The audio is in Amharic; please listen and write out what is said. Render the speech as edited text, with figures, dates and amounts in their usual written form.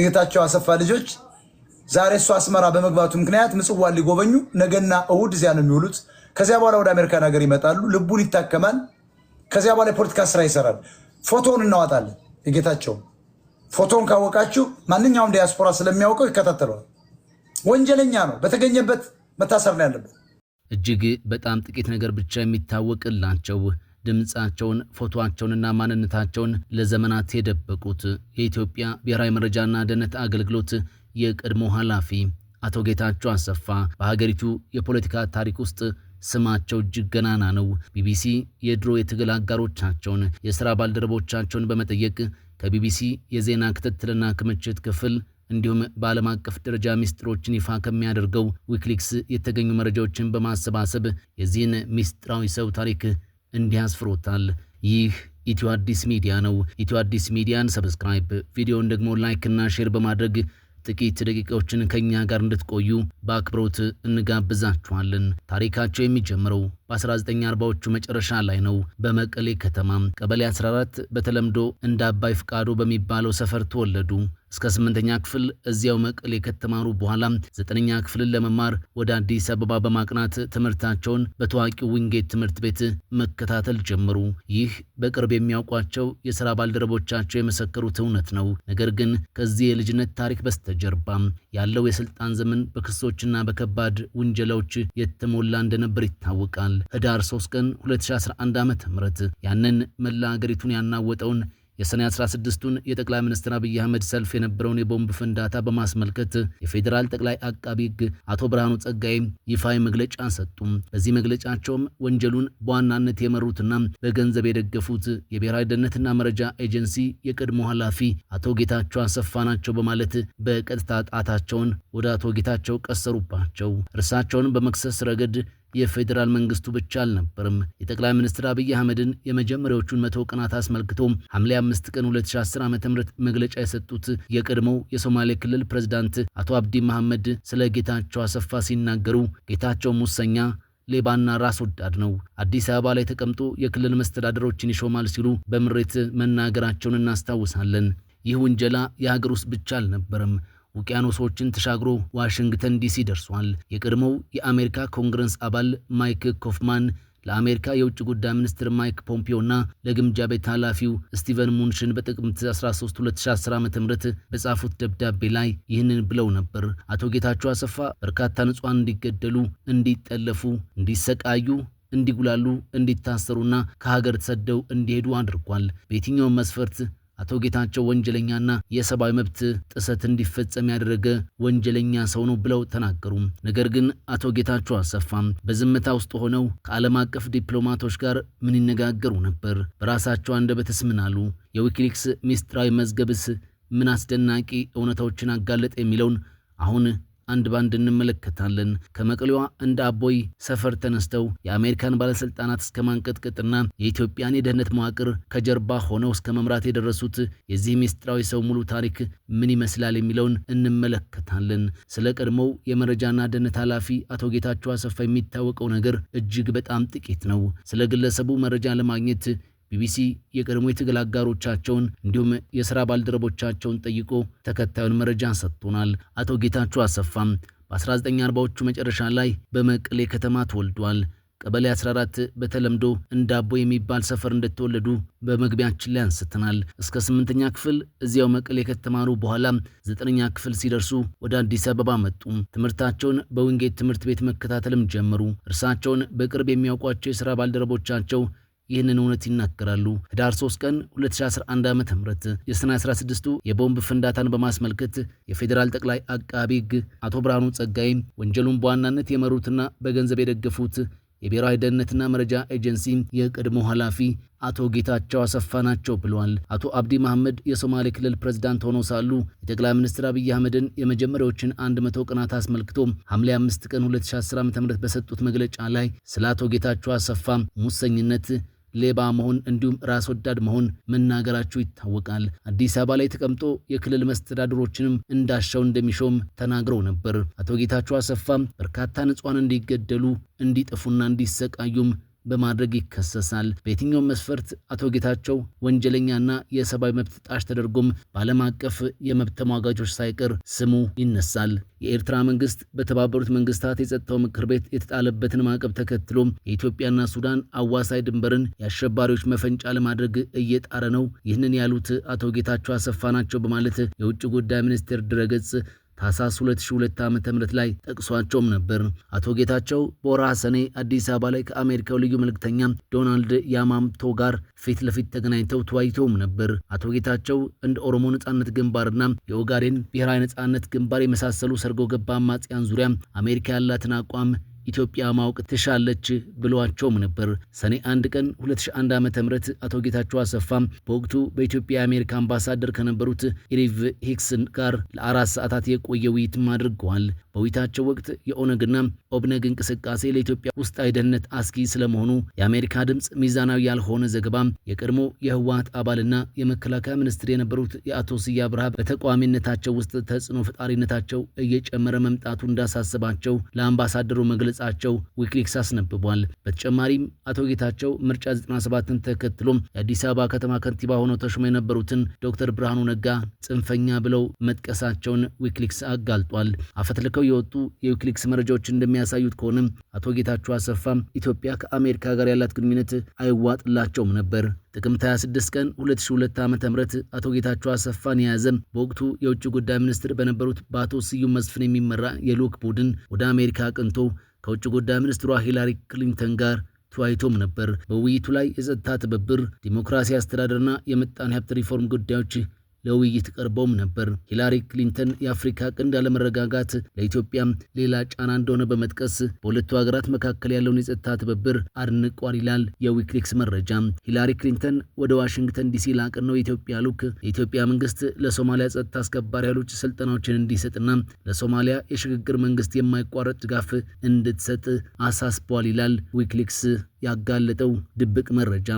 ጌታቸው አሰፋ ልጆች ዛሬ እሱ አስመራ በመግባቱ ምክንያት ምጽዋን ሊጎበኙ ነገና እሁድ እዚያ ነው የሚውሉት። ከዚያ በኋላ ወደ አሜሪካን ሀገር ይመጣሉ። ልቡን ይታከማል። ከዚያ በኋላ የፖለቲካ ስራ ይሰራል። ፎቶውን እናወጣለን። የጌታቸው ፎቶውን ካወቃችሁ ማንኛውም ዲያስፖራ ስለሚያውቀው ይከታተለዋል። ወንጀለኛ ነው። በተገኘበት መታሰር ነው ያለበት። እጅግ በጣም ጥቂት ነገር ብቻ የሚታወቅላቸው ድምጻቸውን ፎቶአቸውንና ማንነታቸውን ለዘመናት የደበቁት የኢትዮጵያ ብሔራዊ መረጃና ደህንነት አገልግሎት የቀድሞ ኃላፊ አቶ ጌታቸው አሰፋ በሀገሪቱ የፖለቲካ ታሪክ ውስጥ ስማቸው እጅግ ገናና ነው። ቢቢሲ የድሮ የትግል አጋሮቻቸውን የሥራ ባልደረቦቻቸውን በመጠየቅ ከቢቢሲ የዜና ክትትልና ክምችት ክፍል እንዲሁም በዓለም አቀፍ ደረጃ ሚስጥሮችን ይፋ ከሚያደርገው ዊክሊክስ የተገኙ መረጃዎችን በማሰባሰብ የዚህን ሚስጥራዊ ሰው ታሪክ እንዲያስፍሩታል። ይህ ኢትዮ አዲስ ሚዲያ ነው። ኢትዮ አዲስ ሚዲያን ሰብስክራይብ፣ ቪዲዮውን ደግሞ ላይክ እና ሼር በማድረግ ጥቂት ደቂቃዎችን ከኛ ጋር እንድትቆዩ በአክብሮት እንጋብዛችኋለን። ታሪካቸው የሚጀምረው በ1940ዎቹ መጨረሻ ላይ ነው። በመቀሌ ከተማ ቀበሌ 14 በተለምዶ እንደ አባይ ፍቃዱ በሚባለው ሰፈር ተወለዱ። እስከ 8ኛ ክፍል እዚያው መቀሌ ከተማሩ በኋላ 9ኛ ክፍልን ለመማር ወደ አዲስ አበባ በማቅናት ትምህርታቸውን በታዋቂው ዊንጌት ትምህርት ቤት መከታተል ጀመሩ። ይህ በቅርብ የሚያውቋቸው የሥራ ባልደረቦቻቸው የመሰከሩት እውነት ነው። ነገር ግን ከዚህ የልጅነት ታሪክ በስተጀርባ ያለው የስልጣን ዘመን በክሶችና በከባድ ውንጀላዎች የተሞላ እንደነበር ይታወቃል። ህዳር 3 ቀን 2011 ዓ.ም ያንን መላ ሀገሪቱን ያናወጠውን የሰኔ 16ቱን የጠቅላይ ሚኒስትር አብይ አህመድ ሰልፍ የነበረውን የቦምብ ፍንዳታ በማስመልከት የፌዴራል ጠቅላይ አቃቢ ሕግ አቶ ብርሃኑ ጸጋዬ ይፋዊ መግለጫ ሰጡ። በዚህ መግለጫቸውም ወንጀሉን በዋናነት የመሩትና በገንዘብ የደገፉት የብሔራዊ ደህንነትና መረጃ ኤጀንሲ የቀድሞ ኃላፊ አቶ ጌታቸው አሰፋ ናቸው በማለት በቀጥታ ጣታቸውን ወደ አቶ ጌታቸው ቀሰሩባቸው። እርሳቸውን በመክሰስ ረገድ የፌዴራል መንግስቱ ብቻ አልነበርም። የጠቅላይ ሚኒስትር አብይ አህመድን የመጀመሪያዎቹን 100 ቀናት አስመልክቶ ሐምሌ 5 ቀን 2010 ዓ.ም መግለጫ የሰጡት የቀድሞው የሶማሌ ክልል ፕሬዝዳንት አቶ አብዲ መሐመድ ስለ ጌታቸው አሰፋ ሲናገሩ ጌታቸው ሙሰኛ፣ ሌባና ራስ ወዳድ ነው፣ አዲስ አበባ ላይ ተቀምጦ የክልል መስተዳደሮችን ይሾማል ሲሉ በምሬት መናገራቸውን እናስታውሳለን። ይህ ውንጀላ የሀገር ውስጥ ብቻ አልነበረም። ውቅያኖሶችን ተሻግሮ ዋሽንግተን ዲሲ ደርሷል። የቀድሞው የአሜሪካ ኮንግረስ አባል ማይክ ኮፍማን ለአሜሪካ የውጭ ጉዳይ ሚኒስትር ማይክ ፖምፒዮና ለግምጃ ቤት ኃላፊው ስቲቨን ሙንሽን በጥቅምት 13 2010 ዓ.ም በጻፉት ደብዳቤ ላይ ይህንን ብለው ነበር። አቶ ጌታቸው አሰፋ በርካታ ንጹሃን እንዲገደሉ፣ እንዲጠለፉ፣ እንዲሰቃዩ፣ እንዲጉላሉ፣ እንዲታሰሩና ከሀገር ተሰደው እንዲሄዱ አድርጓል። በየትኛውም መስፈርት አቶ ጌታቸው ወንጀለኛና የሰብአዊ መብት ጥሰት እንዲፈጸም ያደረገ ወንጀለኛ ሰው ነው ብለው ተናገሩ። ነገር ግን አቶ ጌታቸው አሰፋ በዝምታ ውስጥ ሆነው ከዓለም አቀፍ ዲፕሎማቶች ጋር ምን ይነጋገሩ ነበር? በራሳቸው አንደበትስ ምን አሉ? የዊኪሊክስ ሚስጥራዊ መዝገብስ ምን አስደናቂ እውነታዎችን አጋለጠ? የሚለውን አሁን አንድ ባንድ እንመለከታለን። ከመቀሌዋ እንደ አቦይ ሰፈር ተነስተው የአሜሪካን ባለስልጣናት እስከ ማንቀጥቀጥና የኢትዮጵያን የደህንነት መዋቅር ከጀርባ ሆነው እስከ መምራት የደረሱት የዚህ ሚስጥራዊ ሰው ሙሉ ታሪክ ምን ይመስላል የሚለውን እንመለከታለን። ስለ ቀድሞው የመረጃና ደህንነት ኃላፊ አቶ ጌታቸው አሰፋ የሚታወቀው ነገር እጅግ በጣም ጥቂት ነው። ስለ ግለሰቡ መረጃ ለማግኘት ቢቢሲ የቀድሞ የትግል አጋሮቻቸውን እንዲሁም የሥራ ባልደረቦቻቸውን ጠይቆ ተከታዩን መረጃ ሰጥቶናል። አቶ ጌታቸው አሰፋ በ1940ዎቹ መጨረሻ ላይ በመቀሌ ከተማ ተወልዷል። ቀበሌ 14 በተለምዶ እንዳቦ የሚባል ሰፈር እንደተወለዱ በመግቢያችን ላይ አንስተናል። እስከ 8ኛ ክፍል እዚያው መቀሌ ከተማሩ በኋላ 9ኛ ክፍል ሲደርሱ ወደ አዲስ አበባ መጡ። ትምህርታቸውን በዊንጌት ትምህርት ቤት መከታተልም ጀመሩ። እርሳቸውን በቅርብ የሚያውቋቸው የሥራ ባልደረቦቻቸው ይህንን እውነት ይናገራሉ። ህዳር 3 ቀን 2011 ዓ.ም የሰኔ 16ቱ የቦምብ ፍንዳታን በማስመልከት የፌዴራል ጠቅላይ አቃቢ ሕግ አቶ ብርሃኑ ጸጋዬ ወንጀሉን በዋናነት የመሩትና በገንዘብ የደገፉት የብሔራዊ ደህንነትና መረጃ ኤጀንሲ የቀድሞ ኃላፊ አቶ ጌታቸው አሰፋ ናቸው ብለዋል። አቶ አብዲ መሐመድ የሶማሌ ክልል ፕሬዝዳንት ሆነው ሳሉ የጠቅላይ ሚኒስትር አብይ አህመድን የመጀመሪያዎችን 100 ቀናት አስመልክቶ ሐምሌ 5 ቀን 2010 ዓ.ም በሰጡት መግለጫ ላይ ስለ አቶ ጌታቸው አሰፋ ሙሰኝነት፣ ሌባ መሆን እንዲሁም ራስ ወዳድ መሆን መናገራቸው ይታወቃል። አዲስ አበባ ላይ ተቀምጦ የክልል መስተዳድሮችንም እንዳሻው እንደሚሾም ተናግረው ነበር። አቶ ጌታቸው አሰፋ በርካታ ንጹሃን እንዲገደሉ፣ እንዲጠፉና እንዲሰቃዩም በማድረግ ይከሰሳል። በየትኛውም መስፈርት አቶ ጌታቸው ወንጀለኛና የሰብአዊ መብት ጣሽ ተደርጎም በዓለም አቀፍ የመብት ተሟጋቾች ሳይቀር ስሙ ይነሳል። የኤርትራ መንግስት በተባበሩት መንግስታት የጸጥታው ምክር ቤት የተጣለበትን ማዕቀብ ተከትሎ የኢትዮጵያና ሱዳን አዋሳኝ ድንበርን የአሸባሪዎች መፈንጫ ለማድረግ እየጣረ ነው። ይህንን ያሉት አቶ ጌታቸው አሰፋ ናቸው በማለት የውጭ ጉዳይ ሚኒስቴር ድረገጽ ታህሳስ 2002 ዓ.ም ላይ ጠቅሷቸውም ነበር። አቶ ጌታቸው በወርሃ ሰኔ አዲስ አበባ ላይ ከአሜሪካው ልዩ መልእክተኛ ዶናልድ ያማሞቶ ጋር ፊት ለፊት ተገናኝተው ተወያይተውም ነበር። አቶ ጌታቸው እንደ ኦሮሞ ነጻነት ግንባርና የኦጋዴን ብሔራዊ ነጻነት ግንባር የመሳሰሉ ሰርጎ ገባ አማጽያን ዙሪያ አሜሪካ ያላትን አቋም ኢትዮጵያ ማወቅ ትሻለች ብሏቸውም ነበር። ሰኔ 1 ቀን 2001 ዓ.ም አቶ ጌታቸው አሰፋ በወቅቱ በኢትዮጵያ የአሜሪካ አምባሳደር ከነበሩት ኢሪቭ ሂክስን ጋር ለ4 ሰዓታት የቆየ ውይይትም አድርገዋል። በውይይታቸው ወቅት የኦነግና ኦብነግ እንቅስቃሴ ለኢትዮጵያ ውስጣዊ ደህንነት አስጊ ስለመሆኑ የአሜሪካ ድምፅ ሚዛናዊ ያልሆነ ዘገባ፣ የቀድሞ የህወሓት አባልና የመከላከያ ሚኒስትር የነበሩት የአቶ ስዬ አብርሃ በተቃዋሚነታቸው ውስጥ ተጽዕኖ ፈጣሪነታቸው እየጨመረ መምጣቱ እንዳሳሰባቸው ለአምባሳደሩ መግለጻቸው ዊኪሊክስ አስነብቧል። በተጨማሪም አቶ ጌታቸው ምርጫ 97ን ተከትሎ የአዲስ አበባ ከተማ ከንቲባ ሆነው ተሾመው የነበሩትን ዶክተር ብርሃኑ ነጋ ጽንፈኛ ብለው መጥቀሳቸውን ዊኪሊክስ አጋልጧል። አፈትልከው የወጡ የዊኪሊክስ መረጃዎች እንደሚያሳዩት ከሆነ አቶ ጌታቸው አሰፋ ኢትዮጵያ ከአሜሪካ ጋር ያላት ግንኙነት አይዋጥላቸውም ነበር። ጥቅምት 26 ቀን 2002 ዓ.ም አቶ ጌታቸው አሰፋን የያዘ በወቅቱ የውጭ ጉዳይ ሚኒስትር በነበሩት በአቶ ስዩም መስፍን የሚመራ የልዑክ ቡድን ወደ አሜሪካ አቅንቶ ከውጭ ጉዳይ ሚኒስትሯ ሂላሪ ክሊንተን ጋር ተወያይቶም ነበር። በውይይቱ ላይ የጸጥታ ትብብር፣ ዲሞክራሲ አስተዳደርና የምጣኔ ሀብት ሪፎርም ጉዳዮች ለውይይት ቀርበውም ነበር። ሂላሪ ክሊንተን የአፍሪካ ቀንድ ያለመረጋጋት ለኢትዮጵያ ሌላ ጫና እንደሆነ በመጥቀስ በሁለቱ ሀገራት መካከል ያለውን የጸጥታ ትብብር አድንቋል ይላል የዊኪሊክስ መረጃ። ሂላሪ ክሊንተን ወደ ዋሽንግተን ዲሲ ላቀነው የኢትዮጵያ ልዑክ የኢትዮጵያ መንግስት ለሶማሊያ ጸጥታ አስከባሪ ኃይሎች ስልጠናዎችን እንዲሰጥና ለሶማሊያ የሽግግር መንግስት የማይቋረጥ ድጋፍ እንድትሰጥ አሳስቧል ይላል ዊኪሊክስ ያጋለጠው ድብቅ መረጃ።